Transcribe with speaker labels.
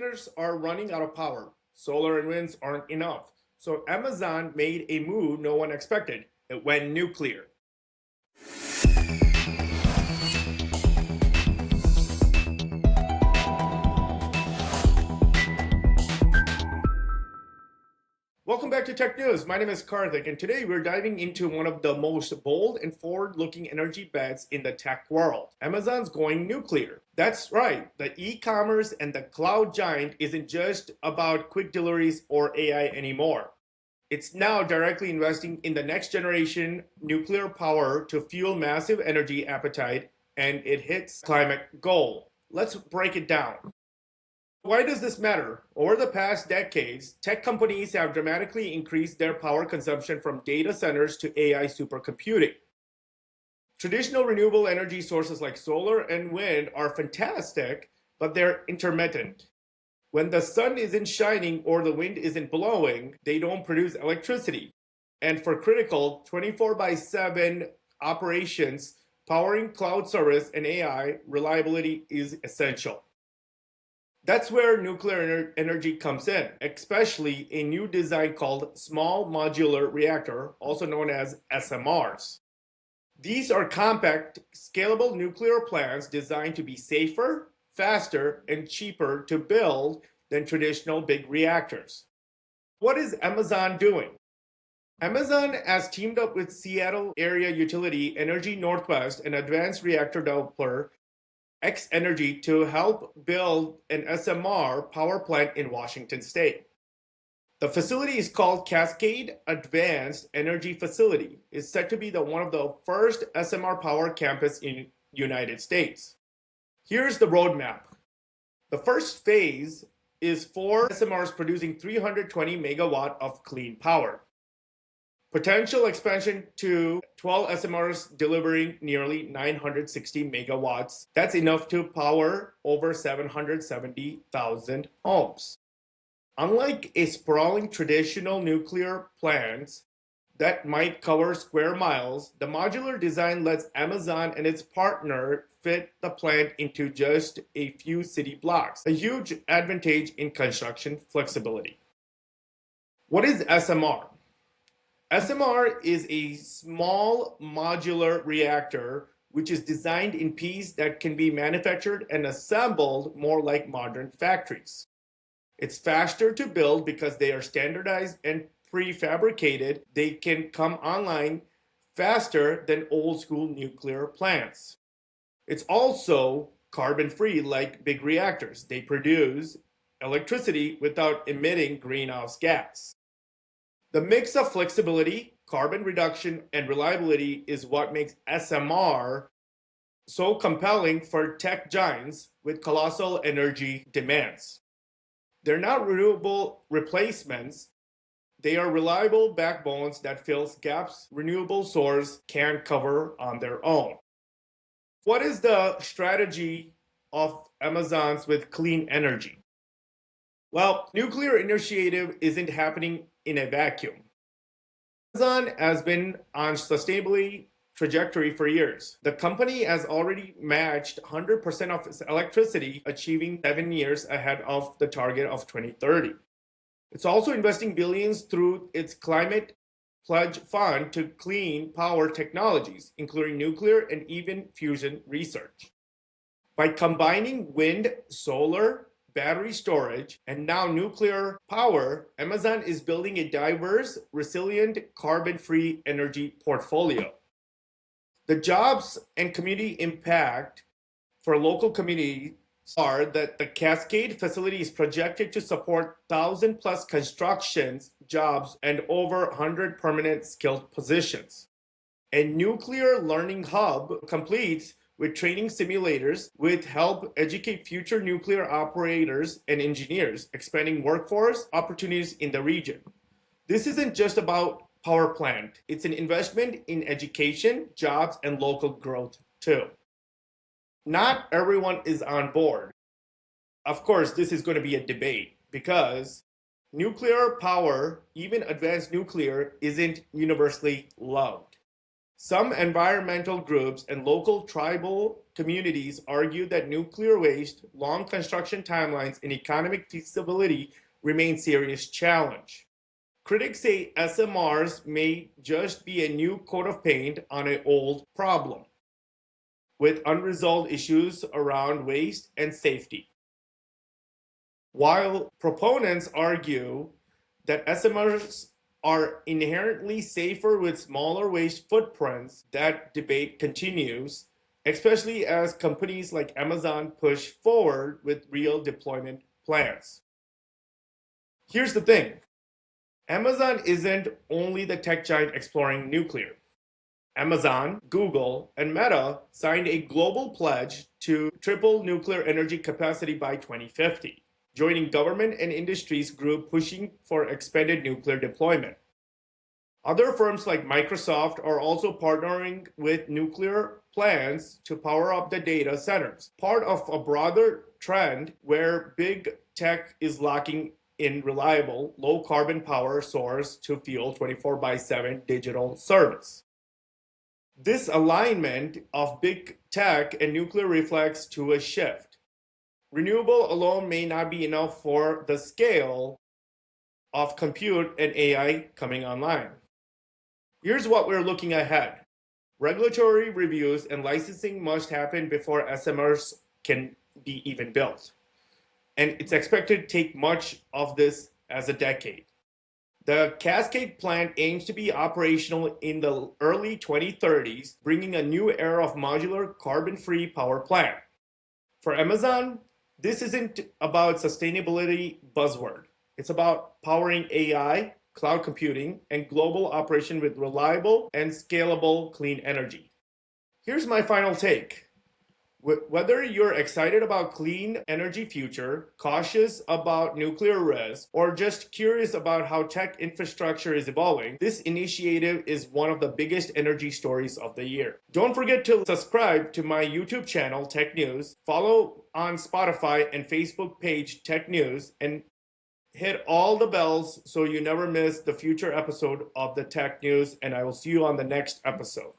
Speaker 1: centers are running out of power. Solar and winds aren't enough. So Amazon made a move no one expected. It went nuclear. Welcome back to Tech News. My name is Karthik, and today we're diving into one of the most bold and forward-looking energy bets in the tech world. Amazon's going nuclear. That's right, the e-commerce and the cloud giant isn't just about quick deliveries or AI anymore. It's now directly investing in the next generation nuclear power to fuel massive energy appetite, and it hits climate goal. Let's break it down. Why does this matter? Over the past decades, tech companies have dramatically increased their power consumption from data centers to AI supercomputing. Traditional renewable energy sources like solar and wind are fantastic, but they're intermittent. When the sun isn't shining or the wind isn't blowing, they don't produce electricity. And for critical 24/7 operations, powering cloud service and AI, reliability is essential. That's where nuclear energy comes in, especially a new design called Small Modular Reactor, also known as SMRs. These are compact, scalable nuclear plants designed to be safer, faster, and cheaper to build than traditional big reactors. What is Amazon doing? Amazon has teamed up with Seattle area utility Energy Northwest, an advanced reactor developer, X Energy, to help build an SMR power plant in Washington state. The facility is called Cascade Advanced Energy Facility. It's said to be one of the first SMR power campus in United States. Here's the roadmap. The first phase is 4 SMRs producing 320 megawatt of clean power. Potential expansion to 12 SMRs delivering nearly 960 megawatts. That's enough to power over 770,000 homes. Unlike a sprawling traditional nuclear plant that might cover square miles, the modular design lets Amazon and its partner fit the plant into just a few city blocks, a huge advantage in construction flexibility. What is SMR? SMR is a small modular reactor which is designed in pieces that can be manufactured and assembled more like modern factories. It's faster to build because they are standardized and prefabricated. They can come online faster than old school nuclear plants. It's also carbon-free like big reactors. They produce electricity without emitting greenhouse gas. The mix of flexibility, carbon reduction, and reliability is what makes SMR so compelling for tech giants with colossal energy demands. They're not renewable replacements. They are reliable backbones that fills gaps renewable sources can't cover on their own. What is the strategy of Amazon's with clean energy? Well, nuclear initiative isn't happening in a vacuum. Amazon has been on sustainability trajectory for years. The company has already matched 100% of its electricity, achieving 7 years ahead of the target of 2030. It's also investing billions through its climate pledge fund to clean power technologies, including nuclear and even fusion research. By combining wind, solar, battery storage, and now nuclear power, Amazon is building a diverse, resilient, carbon-free energy portfolio. The jobs and community impact for local communities are that the Cascade facility is projected to support 1,000 plus constructions, jobs, and over 100 permanent skilled positions. A nuclear learning hub completes with training simulators with help educate future nuclear operators and engineers, expanding workforce opportunities in the region. This isn't just about power plant. It's an investment in education, jobs, and local growth too. Not everyone is on board. Of course, this is going to be a debate because nuclear power, even advanced nuclear, isn't universally loved. Some environmental groups and local tribal communities argue that nuclear waste, long construction timelines, and economic feasibility remain serious challenge. Critics say SMRs may just be a new coat of paint on an old problem, with unresolved issues around waste and safety. While proponents argue that SMRs are inherently safer with smaller waste footprints, that debate continues, especially as companies like Amazon push forward with real deployment plans. Here's the thing. Amazon isn't only the tech giant exploring nuclear. Amazon, Google, and Meta signed a global pledge to triple nuclear energy capacity by 2050, joining government and industries group pushing for expanded nuclear deployment. Other firms like Microsoft are also partnering with nuclear plants to power up the data centers, part of a broader trend where big tech is locking in reliable, low carbon power source to fuel 24/7 digital service. This alignment of big tech and nuclear reflects to a shift. Renewable alone may not be enough for the scale of compute and AI coming online. Here's what we're looking ahead. Regulatory reviews and licensing must happen before SMRs can be even built. And it's expected to take much of this as a decade. The Cascade plant aims to be operational in the early 2030s, bringing a new era of modular carbon-free power plant. For Amazon, this isn't about sustainability buzzword. It's about powering AI, cloud computing, and global operation with reliable and scalable clean energy. Here's my final take. Whether you're excited about clean energy future, cautious about nuclear risk, or just curious about how tech infrastructure is evolving, this initiative is one of the biggest energy stories of the year. Don't forget to subscribe to my YouTube channel, Tech News, follow on Spotify and Facebook page, Tech News, and hit all the bells so you never miss the future episode of the Tech News, and I will see you on the next episode.